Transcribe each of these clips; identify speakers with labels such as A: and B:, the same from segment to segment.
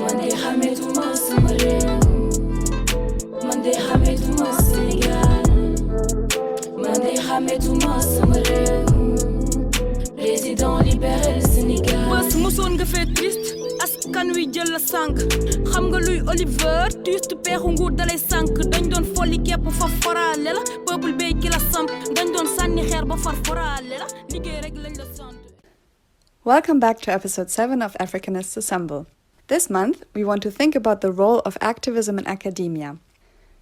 A: Mande Hametouma Samare, Mande Hametouma Sénégal, Mande Hametouma Samare, président libéral Sénégal. Bës musoon nga fee triste, askan wi jël la sànk. Xam nga luy Oliver, triste peexu nguur dalay sànk. Dañ doon folli képp fa foraale la, peuple bay ki la samp. Dañ doon sànni xeer ba far foraale la, liggéey rek lañ la sant.
B: Welcome back to episode 7 of Afrikanists Assemble. This month, we want to think about the role of activism in academia.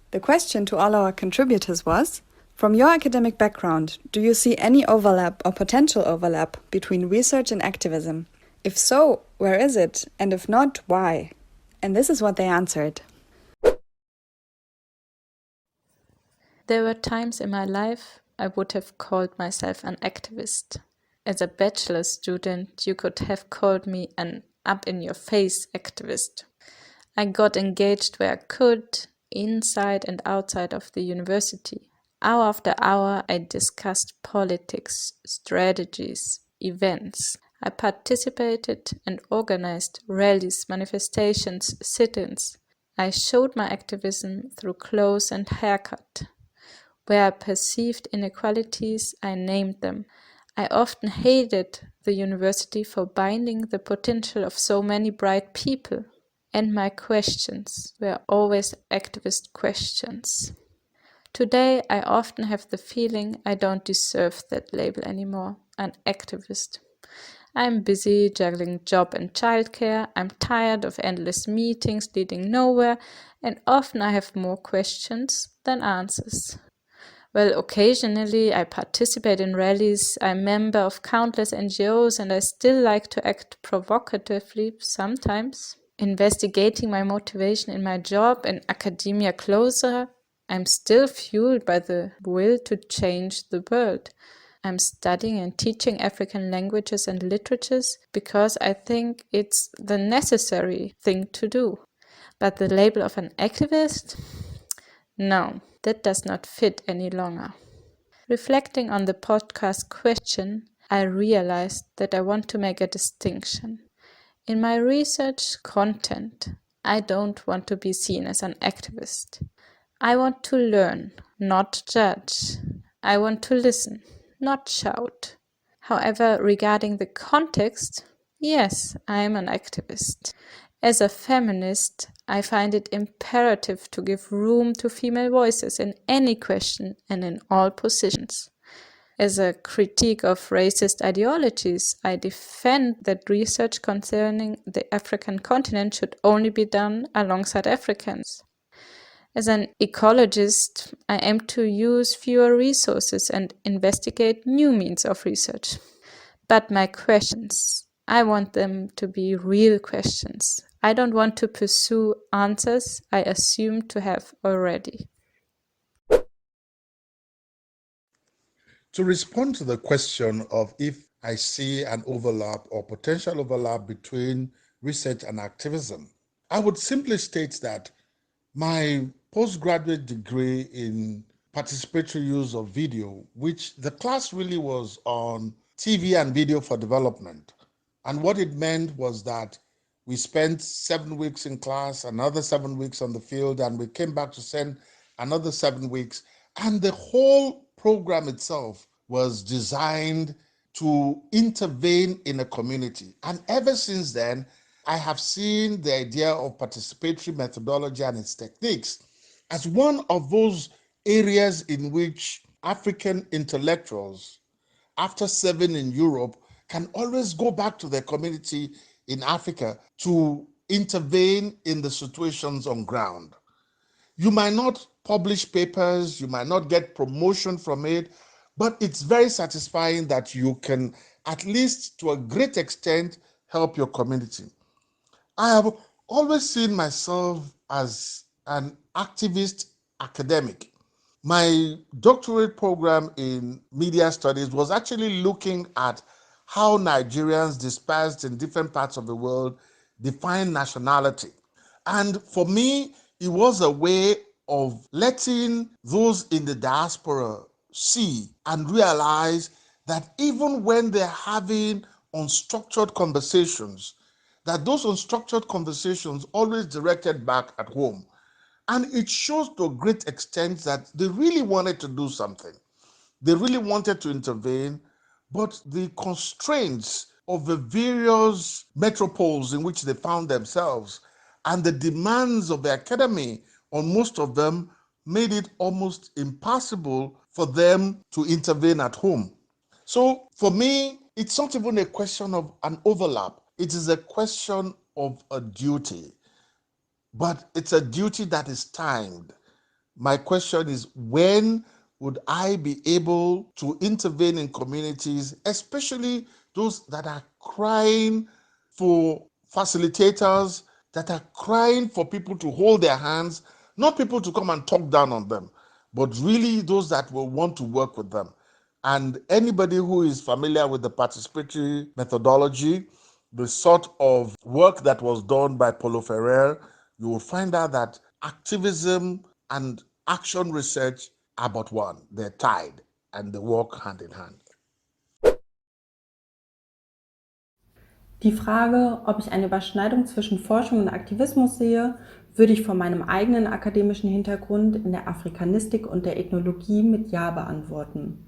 B: The question to all our contributors was, from your academic background, do you see any overlap or potential overlap between research and activism? If so, where is it? And if not, why? And this is what they answered.
C: There were times in my life I would have called myself an activist. As a bachelor student, you could have called me an up-in-your-face activist. I got engaged where I could, inside and outside of the university. Hour after hour, I discussed politics, strategies, events. I participated and organized rallies, manifestations, sit-ins. I showed my activism through clothes and haircut. Where I perceived inequalities, I named them. I often hated the university for binding the potential of so many bright people. And my questions were always activist questions. Today, I often have the feeling I don't deserve that label anymore, an activist. I'm busy juggling job and childcare, I'm tired of endless meetings leading nowhere, and often I have more questions than answers. Well, occasionally I participate in rallies, I'm a member of countless NGOs, and I still like to act provocatively sometimes. Investigating my motivation in my job and academia closer, I'm still fueled by the will to change the world. I'm studying and teaching African languages and literatures because I think it's the necessary thing to do. But the label of an activist? No, that does not fit any longer. Reflecting on the podcast question, I realized that I want to make a distinction. In my research content, I don't want to be seen as an activist. I want to learn, not judge. I want to listen, not shout. However, regarding the context, yes, I am an activist. As a feminist, I find it imperative to give room to female voices in any question and in all positions. As a critique of racist ideologies, I defend that research concerning the African continent should only be done alongside Africans. As an ecologist, I aim to use fewer resources and investigate new means of research. But my questions, I want them to be real questions. I don't want to pursue answers I assume to have already.
D: To respond to the question of if I see an overlap or potential overlap between research and activism, I would simply state that my postgraduate degree in participatory use of video, which the class really was on TV and video for development. And what it meant was that we spent 7 weeks in class, another 7 weeks on the field, and we came back to spend another 7 weeks. And the whole program itself was designed to intervene in a community. And ever since then, I have seen the idea of participatory methodology and its techniques as one of those areas in which African intellectuals, after serving in Europe, can always go back to their community in Africa to intervene in the situations on ground. You might not publish papers, you might not get promotion from it, but it's very satisfying that you can, at least to a great extent, help your community. I have always seen myself as an activist academic. My doctorate program in media studies was actually looking at how Nigerians dispersed in different parts of the world define nationality. And for me, it was a way of letting those in the diaspora see and realize that even when they're having unstructured conversations, that those unstructured conversations always directed back at home. And it shows to a great extent that they really wanted to do something. They really wanted to intervene, but the constraints of the various metropoles in which they found themselves and the demands of the academy on most of them made it almost impossible for them to intervene at home. So for me, it's not even a question of an overlap. It is a question of a duty, but it's a duty that is timed. My question is, when would I be able to intervene in communities, especially those that are crying for facilitators, that are crying for people to hold their hands, not people to come and talk down on them, but really those that will want to work with them. And anybody who is familiar with the participatory methodology, the sort of work that was done by Paulo Freire, you will find out that activism and action research are but one. They're tied and they work hand in hand.
E: Die Frage, ob ich eine Überschneidung zwischen Forschung und Aktivismus sehe, würde ich vor meinem eigenen akademischen Hintergrund in der Afrikanistik und der Ethnologie mit Ja beantworten.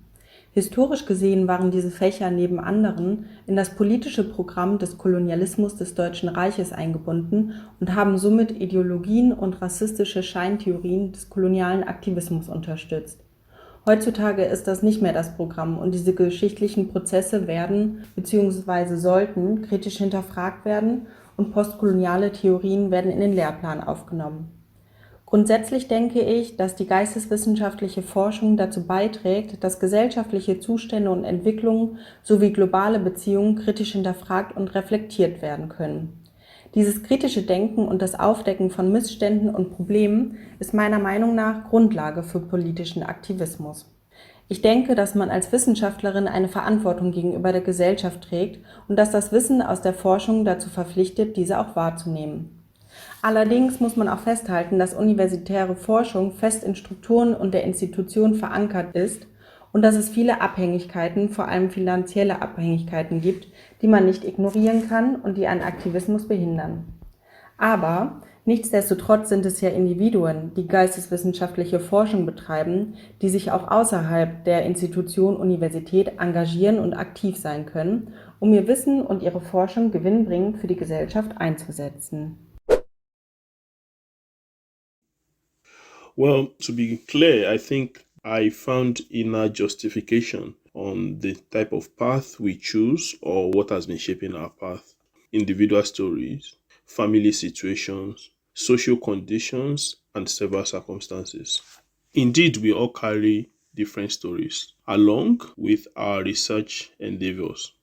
E: Historisch gesehen waren diese Fächer neben anderen in das politische Programm des Kolonialismus des Deutschen Reiches eingebunden und haben somit Ideologien und rassistische Scheintheorien des kolonialen Aktivismus unterstützt. Heutzutage ist das nicht mehr das Programm und diese geschichtlichen Prozesse werden bzw. sollten kritisch hinterfragt werden und postkoloniale Theorien werden in den Lehrplan aufgenommen. Grundsätzlich denke ich, dass die geisteswissenschaftliche Forschung dazu beiträgt, dass gesellschaftliche Zustände und Entwicklungen sowie globale Beziehungen kritisch hinterfragt und reflektiert werden können. Dieses kritische Denken und das Aufdecken von Missständen und Problemen ist meiner Meinung nach Grundlage für politischen Aktivismus. Ich denke, dass man als Wissenschaftlerin eine Verantwortung gegenüber der Gesellschaft trägt und dass das Wissen aus der Forschung dazu verpflichtet, diese auch wahrzunehmen. Allerdings muss man auch festhalten, dass universitäre Forschung fest in Strukturen und der Institution verankert ist und dass es viele Abhängigkeiten, vor allem finanzielle Abhängigkeiten gibt, die man nicht ignorieren kann und die einen Aktivismus behindern. Aber nichtsdestotrotz sind es ja Individuen, die geisteswissenschaftliche Forschung betreiben, die sich auch außerhalb der Institution Universität engagieren und aktiv sein können, um ihr Wissen und ihre Forschung gewinnbringend für die Gesellschaft einzusetzen.
F: Well, to be clear, I think I found inner justification on the type of path we choose or what has been shaping our path. Individual stories, family situations, social conditions, and several circumstances. Indeed, we all carry different stories along with our research endeavors.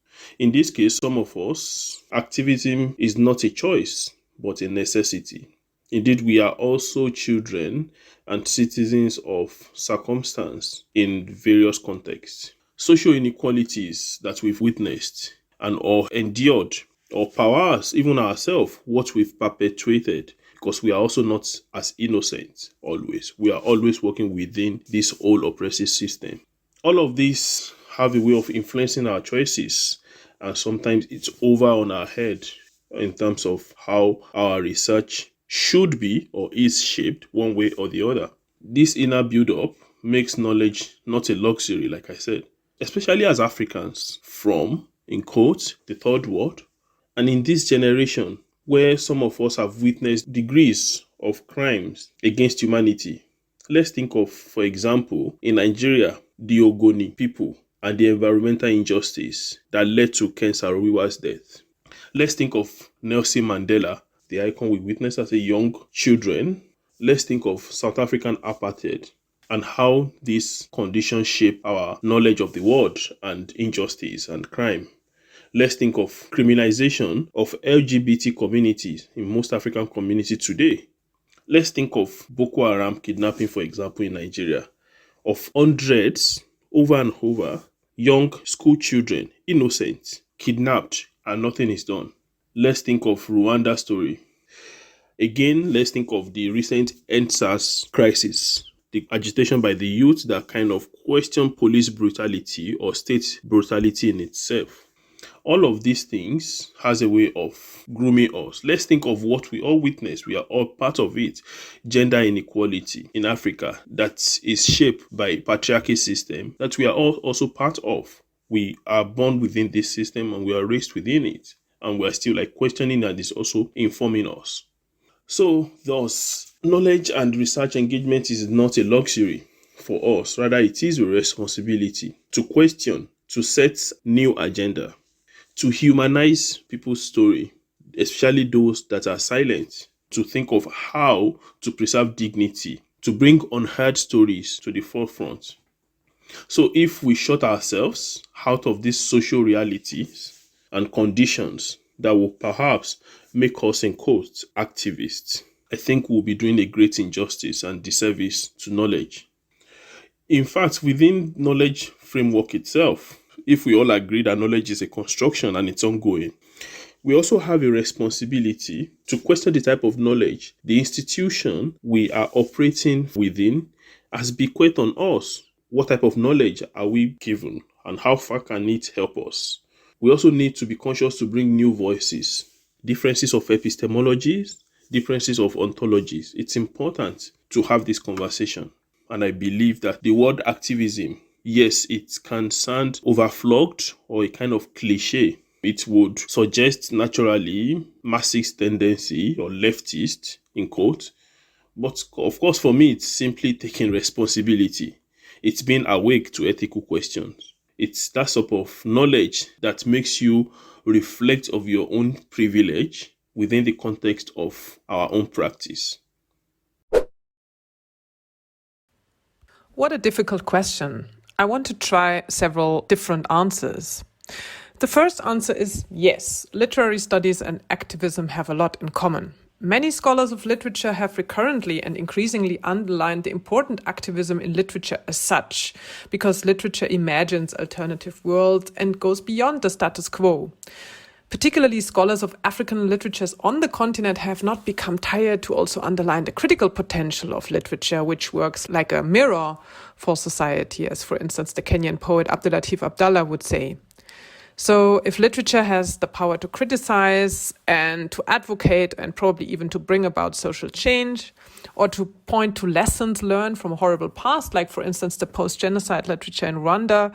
F: In this case, some of us, activism is not a choice, but a necessity. Indeed, we are also children and citizens of circumstance in various contexts. Social inequalities that we've witnessed and or endured, or perhaps even ourselves, what we've perpetuated, because we are also not as innocent always. We are always working within this whole oppressive system. All of these have a way of influencing our choices, and sometimes it's over on our head in terms of how our research should be or is shaped one way or the other. This inner build-up makes knowledge not a luxury, like I said, especially as Africans from, in quotes, the third world, and in this generation where some of us have witnessed degrees of crimes against humanity. Let's think of, for example, in Nigeria, the Ogoni people and the environmental injustice that led to Ken Saro-Wiwa's death. Let's think of Nelson Mandela, the icon we witnessed as a young children. Let's think of South African apartheid and how these conditions shape our knowledge of the world and injustice and crime. Let's think of criminalization of LGBT communities in most African communities today. Let's think of Boko Haram kidnapping, for example, in Nigeria, of hundreds over and over young school children, innocent, kidnapped, and nothing is done. Let's think of Rwanda's story. Again, let's think of the recent EndSARS crisis, the agitation by the youth that kind of question police brutality or state brutality in itself. All of these things has a way of grooming us. Let's think of what we all witness. We are all part of it. Gender inequality in Africa that is shaped by patriarchy system that we are all also part of. We are born within this system and we are raised within it. And we are still questioning that is also informing us. So thus, knowledge and research engagement is not a luxury for us. Rather, it is a responsibility to question, to set new agenda, to humanize people's story, especially those that are silent, to think of how to preserve dignity, to bring unheard stories to the forefront. So if we shut ourselves out of these social realities and conditions that will perhaps make us, in quotes, activists, I think we'll be doing a great injustice and disservice to knowledge. In fact, within knowledge framework itself, if we all agree that knowledge is a construction and it's ongoing, we also have a responsibility to question the type of knowledge the institution we are operating within has bequeathed on us. What type of knowledge are we given and how far can it help us? We also need to be conscious to bring new voices, differences of epistemologies, differences of ontologies. It's important to have this conversation. And I believe that the word activism, yes, it can sound overflogged or a kind of cliche. It would suggest naturally Marxist tendency or leftist, in quote. But of course, for me, it's simply taking responsibility. It's being awake to ethical questions. It's that sort of knowledge that makes you reflect of your own privilege within the context of our own practice.
G: What a difficult question. I want to try several different answers. The first answer is yes, literary studies and activism have a lot in common. Many scholars of literature have recurrently and increasingly underlined the important activism in literature as such, because literature imagines alternative worlds and goes beyond the status quo. Particularly scholars of African literatures on the continent have not become tired to also underline the critical potential of literature, which works like a mirror for society, as for instance the Kenyan poet Abdulatif Abdallah would say. So if literature has the power to criticize and to advocate and probably even to bring about social change, or to point to lessons learned from a horrible past, like for instance the post-genocide literature in Rwanda,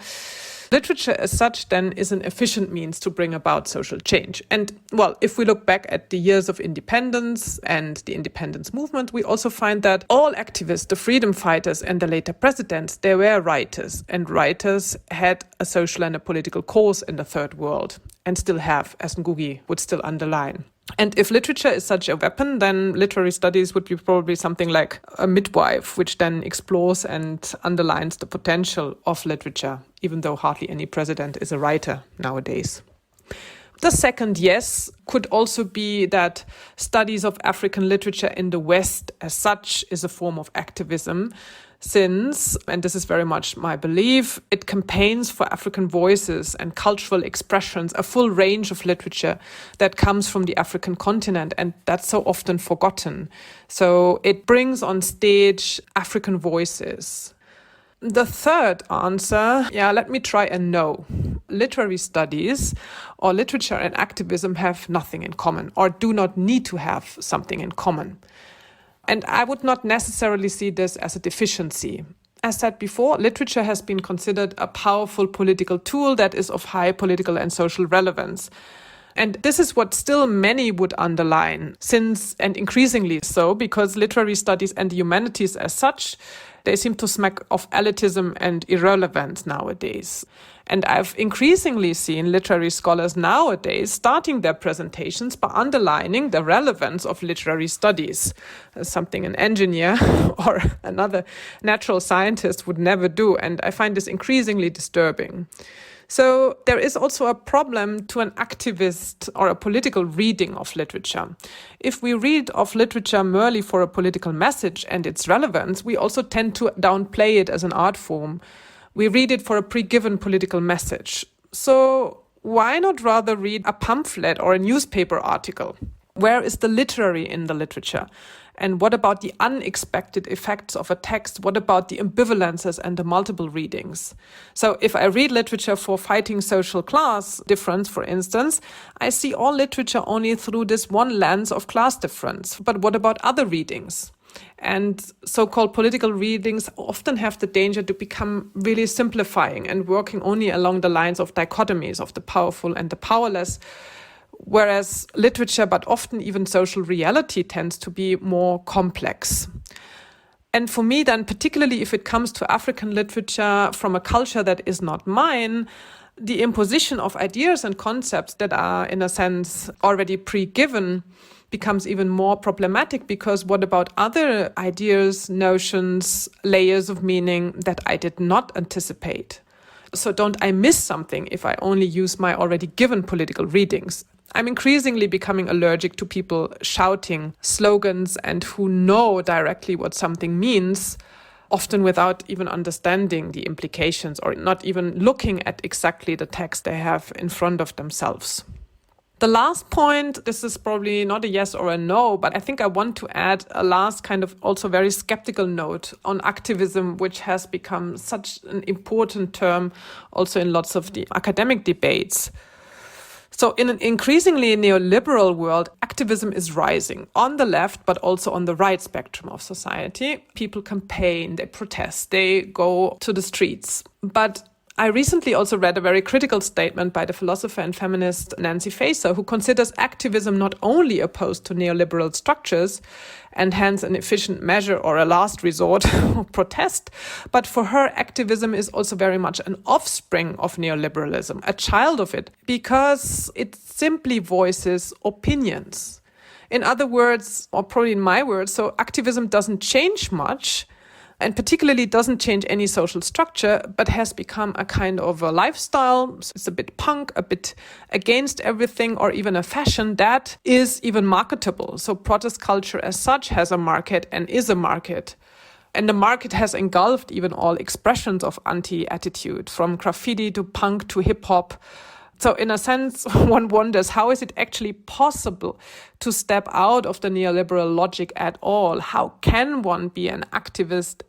G: literature as such then is an efficient means to bring about social change. And well, if we look back at the years of independence and the independence movement, we also find that all activists, the freedom fighters and the later presidents, they were writers, and writers had a social and a political cause in the third world, and still have, as Ngugi would still underline. And if literature is such a weapon, then literary studies would be probably something like a midwife, which then explores and underlines the potential of literature, even though hardly any president is a writer nowadays. The second yes could also be that studies of African literature in the West as such is a form of activism, since, and this is very much my belief, it campaigns for African voices and cultural expressions, a full range of literature that comes from the African continent, and that's so often forgotten. So it brings on stage African voices. The third answer, let me try a no. Literary studies or literature and activism have nothing in common, or do not need to have something in common. And I would not necessarily see this as a deficiency. As said before, literature has been considered a powerful political tool that is of high political and social relevance. And this is what still many would underline, since, and increasingly so, because literary studies and the humanities as such, they seem to smack of elitism and irrelevance nowadays. And I've increasingly seen literary scholars nowadays starting their presentations by underlining the relevance of literary studies, something an engineer or another natural scientist would never do. And I find this increasingly disturbing. So there is also a problem to an activist or a political reading of literature. If we read of literature merely for a political message and its relevance, we also tend to downplay it as an art form. We read it for a pre-given political message. So why not rather read a pamphlet or a newspaper article? Where is the literary in the literature? And what about the unexpected effects of a text? What about the ambivalences and the multiple readings? So if I read literature for fighting social class difference, for instance, I see all literature only through this one lens of class difference. But what about other readings? And so-called political readings often have the danger to become really simplifying and working only along the lines of dichotomies of the powerful and the powerless, whereas literature, but often even social reality, tends to be more complex. And for me then, particularly if it comes to African literature from a culture that is not mine, the imposition of ideas and concepts that are, in a sense, already pre-given becomes even more problematic, because what about other ideas, notions, layers of meaning that I did not anticipate? So don't I miss something if I only use my already given political readings? I'm increasingly becoming allergic to people shouting slogans and who know directly what something means, often without even understanding the implications or not even looking at exactly the text they have in front of themselves. The last point, this is probably not a yes or a no, but I think I want to add a last kind of also very skeptical note on activism, which has become such an important term also in lots of the academic debates. So in an increasingly neoliberal world, activism is rising on the left, but also on the right spectrum of society. People campaign, they protest, they go to the streets. But I recently also read a very critical statement by the philosopher and feminist Nancy Faeser, who considers activism not only opposed to neoliberal structures and hence an efficient measure or a last resort of protest, but for her, activism is also very much an offspring of neoliberalism, a child of it, because it simply voices opinions. In other words, or probably in my words, so activism doesn't change much, and particularly doesn't change any social structure, but has become a kind of a lifestyle. It's a bit punk, a bit against everything, or even a fashion that is even marketable. So protest culture as such has a market and is a market. And the market has engulfed even all expressions of anti-attitude, from graffiti to punk to hip-hop. So in a sense, one wonders, how is it actually possible to step out of the neoliberal logic at all? How can one be an activist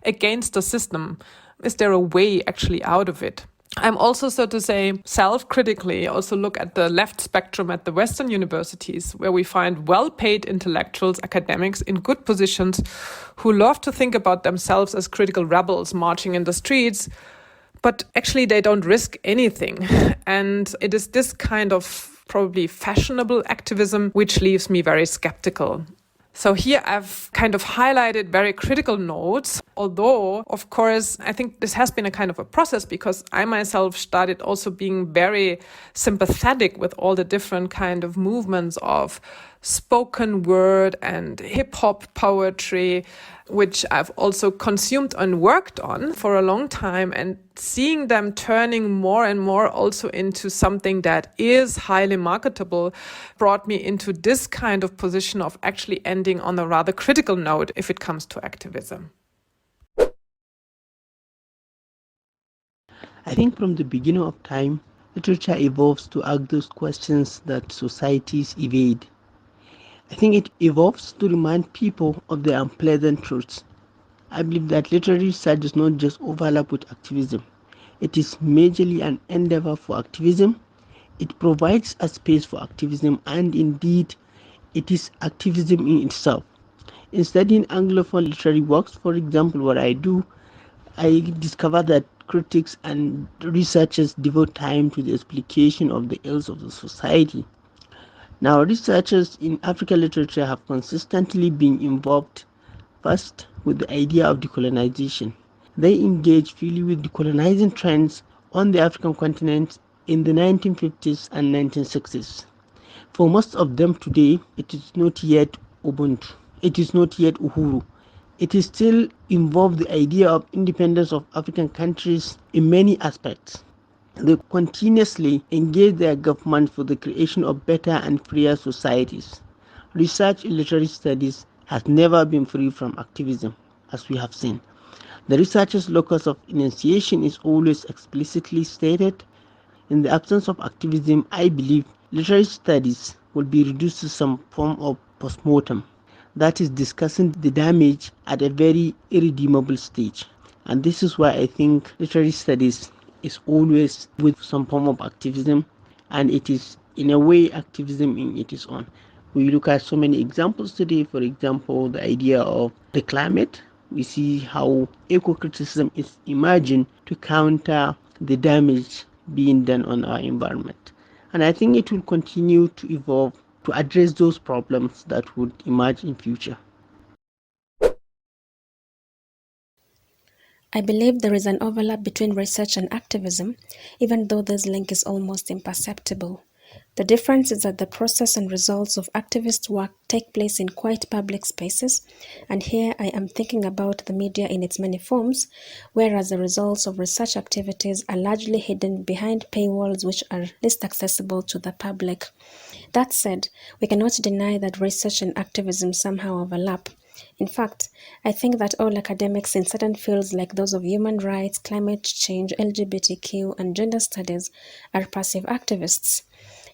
G: against the system? Is there a way actually out of it? I'm also, so to say, self-critically also look at the left spectrum at the Western universities, where we find well-paid intellectuals, academics in good positions who love to think about themselves as critical rebels marching in the streets, but actually they don't risk anything. And it is this kind of probably fashionable activism which leaves me very skeptical. So here I've kind of highlighted very critical notes, although, of course, I think this has been a kind of a process, because I myself started also being very sympathetic with all the different kind of movements of spoken word and hip-hop poetry, which I've also consumed and worked on for a long time, and seeing them turning more and more also into something that is highly marketable brought me into this kind of position of actually ending on a rather critical note if it comes to activism.
H: I think from the beginning of time, literature evolves to ask those questions that societies evade. I think it evolves to remind people of the unpleasant truths. I believe that literary research does not just overlap with activism. It is majorly an endeavor for activism. It provides a space for activism, and indeed, it is activism in itself. In studying Anglophone literary works, for example, what I do, I discover that critics and researchers devote time to the explication of the ills of the society. Now, researchers in African literature have consistently been involved first with the idea of decolonization. They engage freely with decolonizing trends on the African continent in the 1950s and 1960s. For most of them today, it is not yet Ubuntu. It is not yet Uhuru. It is still involved the idea of independence of African countries in many aspects. They continuously engage their government for the creation of better and freer societies. Research in literary studies has never been free from activism, as we have seen. The researcher's locus of enunciation is always explicitly stated. In the absence of activism, I believe literary studies will be reduced to some form of postmortem. That is discussing the damage at a very irredeemable stage. And this is why I think literary studies is always with some form of activism, and it is in a way activism in its own. We look at so many examples today. For example, the idea of the climate. We see how eco-criticism is emerging to counter the damage being done on our environment. And I think it will continue to evolve to address those problems that would emerge in future.
I: I believe there is an overlap between research and activism, even though this link is almost imperceptible. The difference is that the process and results of activist work take place in quite public spaces, and here I am thinking about the media in its many forms, whereas the results of research activities are largely hidden behind paywalls which are least accessible to the public. That said, we cannot deny that research and activism somehow overlap. In fact, I think that all academics in certain fields like those of human rights, climate change, LGBTQ, and gender studies are passive activists.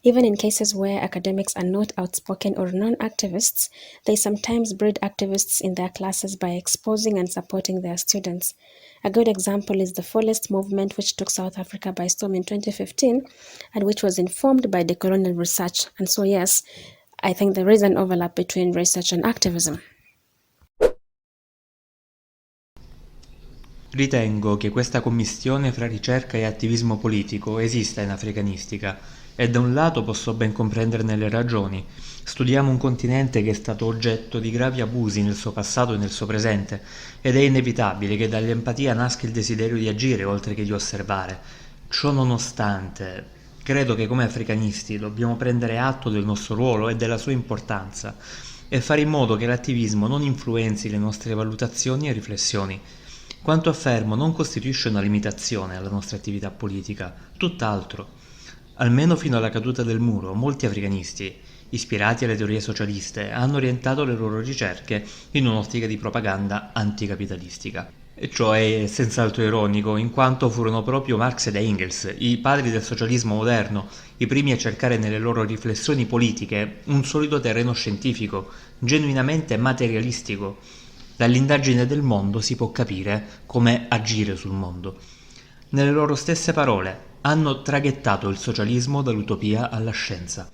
I: Even in cases where academics are not outspoken or non-activists, they sometimes breed activists in their classes by exposing and supporting their students. A good example is the Forest movement, which took South Africa by storm in 2015 and which was informed by decolonial research. And so yes, I think there is an overlap between research and activism.
J: Ritengo che questa commistione fra ricerca e attivismo politico esista in africanistica e da un lato posso ben comprenderne le ragioni. Studiamo un continente che è stato oggetto di gravi abusi nel suo passato e nel suo presente ed è inevitabile che dall'empatia nasca il desiderio di agire oltre che di osservare. Ciò nonostante, credo che come africanisti dobbiamo prendere atto del nostro ruolo e della sua importanza e fare in modo che l'attivismo non influenzi le nostre valutazioni e riflessioni. Quanto affermo non costituisce una limitazione alla nostra attività politica, tutt'altro. Almeno fino alla caduta del muro, molti africanisti, ispirati alle teorie socialiste, hanno orientato le loro ricerche in un'ottica di propaganda anticapitalistica. E ciò è senz'altro ironico, in quanto furono proprio Marx ed Engels, i padri del socialismo moderno, i primi a cercare nelle loro riflessioni politiche un solido terreno scientifico, genuinamente materialistico. Dall'indagine del mondo si può capire come agire sul mondo. Nelle loro stesse parole, hanno traghettato il socialismo dall'utopia alla scienza.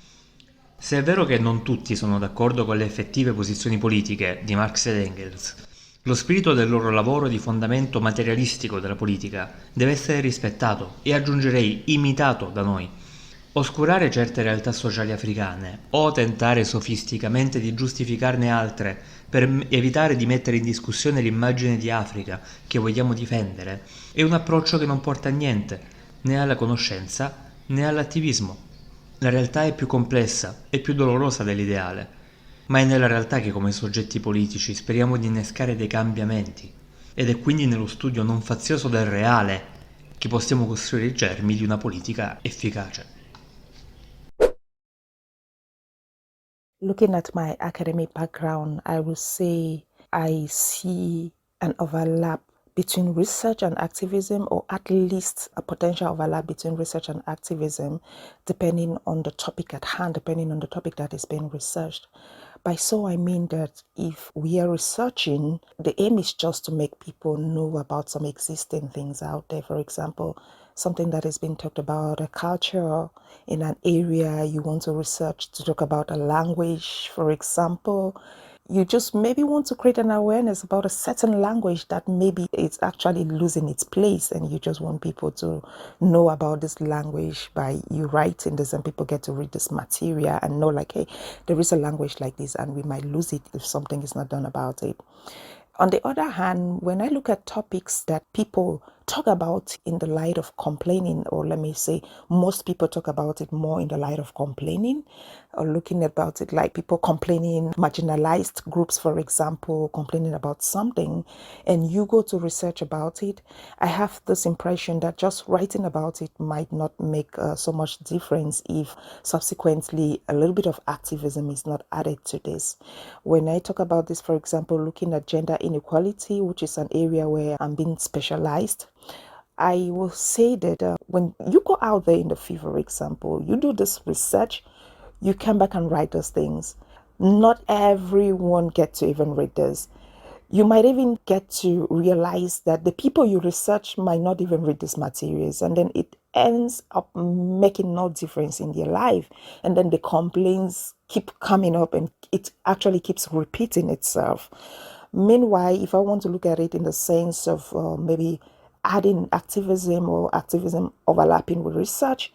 J: Se è vero che non tutti sono d'accordo con le effettive posizioni politiche di Marx ed Engels, lo spirito del loro lavoro di fondamento materialistico della politica deve essere rispettato e aggiungerei imitato da noi. Oscurare certe realtà sociali africane o tentare sofisticamente di giustificarne altre per evitare di mettere in discussione l'immagine di Africa che vogliamo difendere è un approccio che non porta a niente, né alla conoscenza né all'attivismo. La realtà è più complessa e più dolorosa dell'ideale, ma è nella realtà che come soggetti politici speriamo di innescare dei cambiamenti, ed è quindi nello studio non fazioso del reale che possiamo costruire i germi di una politica efficace.
K: Looking at my academic background, I would say I see an overlap between research and activism, or at least a potential overlap between research and activism, depending on the topic at hand, depending on the topic that is being researched. By so I mean that if we are researching, the aim is just to make people know about some existing things out there. For example, something that is being talked about, a culture in an area you want to research, to talk about a language, for example. You just maybe want to create an awareness about a certain language that maybe it's actually losing its place, and you just want people to know about this language by you writing this, and people get to read this material and know like, hey, there is a language like this and we might lose it if something is not done about it. On the other hand, when I look at topics that people talk about in the light of complaining, or let me say, most people talk about it more in the light of complaining, or looking about it like people complaining, marginalized groups, for example, complaining about something, and you go to research about it, I have this impression that just writing about it might not make so much difference if subsequently a little bit of activism is not added to this. When I talk about this, for example, looking at gender inequality, which is an area where I'm being specialized, I will say that when you go out there in the field, for example, you do this research, you come back and write those things. Not everyone gets to even read this. You might even get to realize that the people you research might not even read these materials, and then it ends up making no difference in their life. And then the complaints keep coming up and it actually keeps repeating itself. Meanwhile, if I want to look at it in the sense of maybe adding activism or activism overlapping with research,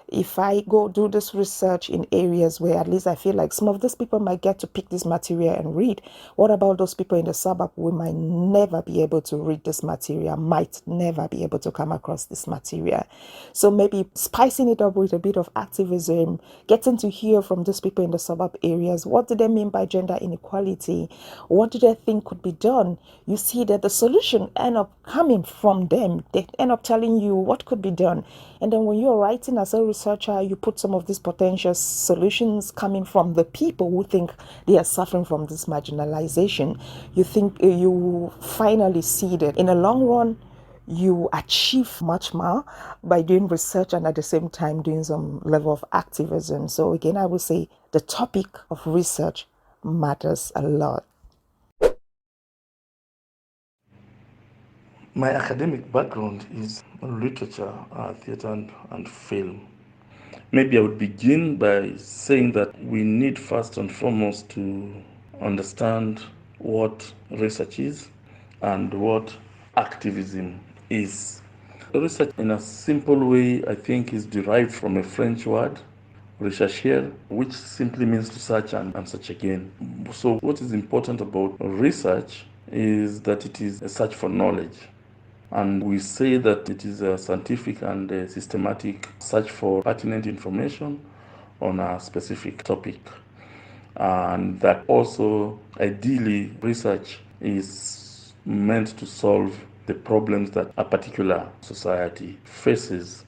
K: if I go do this research in areas where at least I feel like some of these people might get to pick this material and read, what about those people in the suburb who might never be able to read this material, might never be able to come across this material? So maybe spicing it up with a bit of activism, getting to hear from these people in the suburb areas, what do they mean by gender inequality? What do they think could be done? You see that the solution end up coming from them. They end up telling you what could be done. And then when you're writing as a researcher, you put some of these potential solutions coming from the people who think they are suffering from this marginalization. You think you finally see that in the long run, you achieve much more by doing research and at the same time doing some level of activism. So again, I would say the topic of research matters a lot.
L: My academic background is literature, theater, and film. Maybe I would begin by saying that we need first and foremost to understand what research is and what activism is. Research, in a simple way, I think, is derived from a French word, rechercher, which simply means to search and search again. So what is important about research is that it is a search for knowledge. And we say that it is a scientific and a systematic search for pertinent information on a specific topic. And that also, ideally, research is meant to solve the problems that a particular society faces.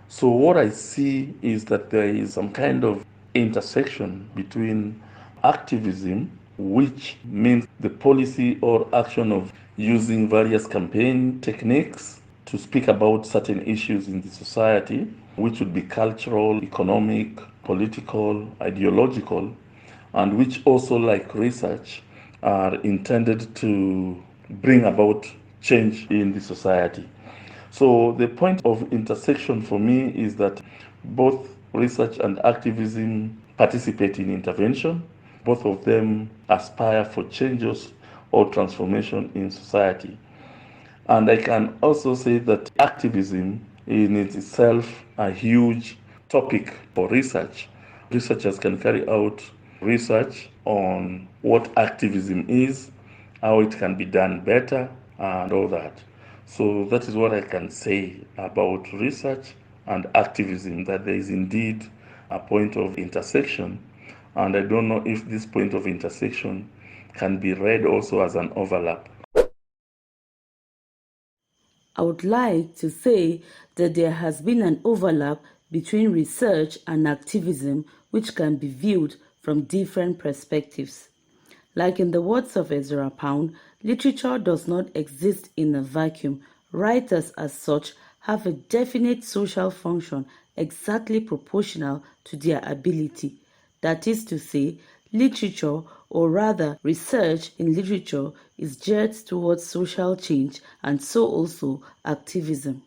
L: So what I see is that there is some kind of intersection between activism, which means the policy or action of using various campaign techniques to speak about certain issues in the society, which would be cultural, economic, political, ideological, and which also, like research, are intended to bring about change in the society. So the point of intersection for me is that both research and activism participate in intervention. Both of them aspire for changes or transformation in society. And I can also say that activism in itself a huge topic for research. Researchers can carry out research on what activism is, how it can be done better, and all that. So that is what I can say about research and activism, that there is indeed a point of intersection. And I don't know if this point of intersection can be read also as an overlap.
M: I would like to say that there has been an overlap between research and activism which can be viewed from different perspectives. Like in the words of Ezra Pound, literature does not exist in a vacuum. Writers as such have a definite social function exactly proportional to their ability. That is to say, literature, or rather research in literature, is geared towards social change, and so also activism.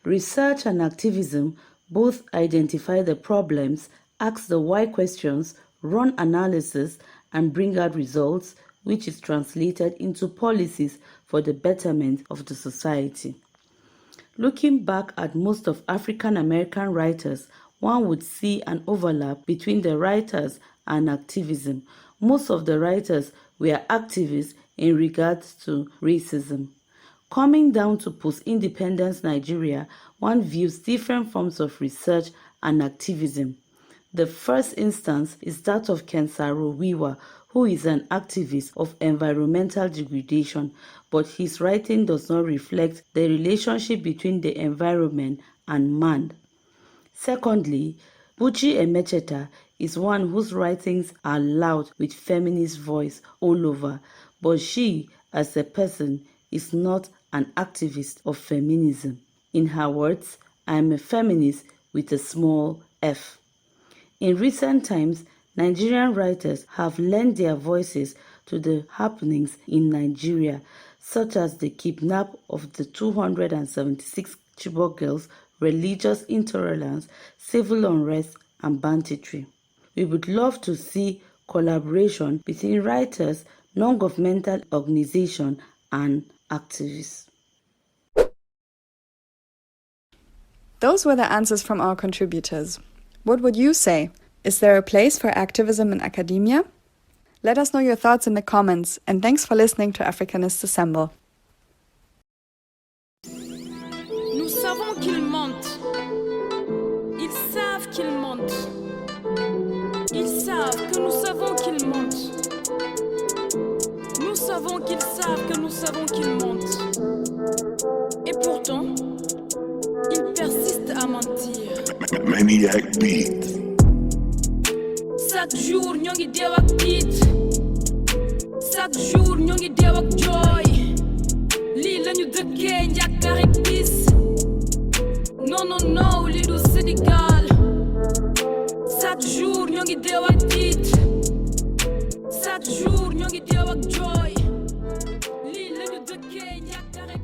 M: Research and activism both identify the problems, ask the why questions, run analysis, and bring out results, which is translated into policies for the betterment of the society. Looking back at most of African American writers, one would see an overlap between the writers and activism. Most of the writers were activists in regards to racism. Coming down to post-independence Nigeria, one views different forms of research and activism. The first instance is that of Kensaro Wiwa, who is an activist of environmental degradation, but his writing does not reflect the relationship between the environment and man. Secondly, Buchi Emecheta is one whose writings are loud with feminist voice all over, but she, as a person, is not an activist of feminism. In her words, I am a feminist with a small f. In recent times, Nigerian writers have lent their voices to the happenings in Nigeria, such as the kidnap of the 276 Chibok girls, religious intolerance, civil unrest, and banditry. We would love to see collaboration between writers, non-governmental organizations, and activists.
B: Those were the answers from our contributors. What would you say? Is there a place for activism in academia? Let us know your thoughts in the comments, and thanks for listening to Afrikanists Assemble.
A: Nous savons qu'ils mentent. Ils savent qu'ils mentent. Ils savent que nous savons qu'ils mentent. Nous savons qu'ils savent que nous savons qu'ils mentent. Et pourtant, ils persistent à mentir.
N: Maniac beat.
A: Chaque jour, ñoo ngi deew ak tiit. Chaque jour, ñoo ngi deew ak jooy. Lii lañu dëkkee njàkkaar ak tiis. Non, non, non, lii du Sénégal. Chaque jour, ñoo ngi deew ak tiit. Chaque jour, ñoo ngi deew ak jooy. Lii lañu dëkkee njàkkaar ak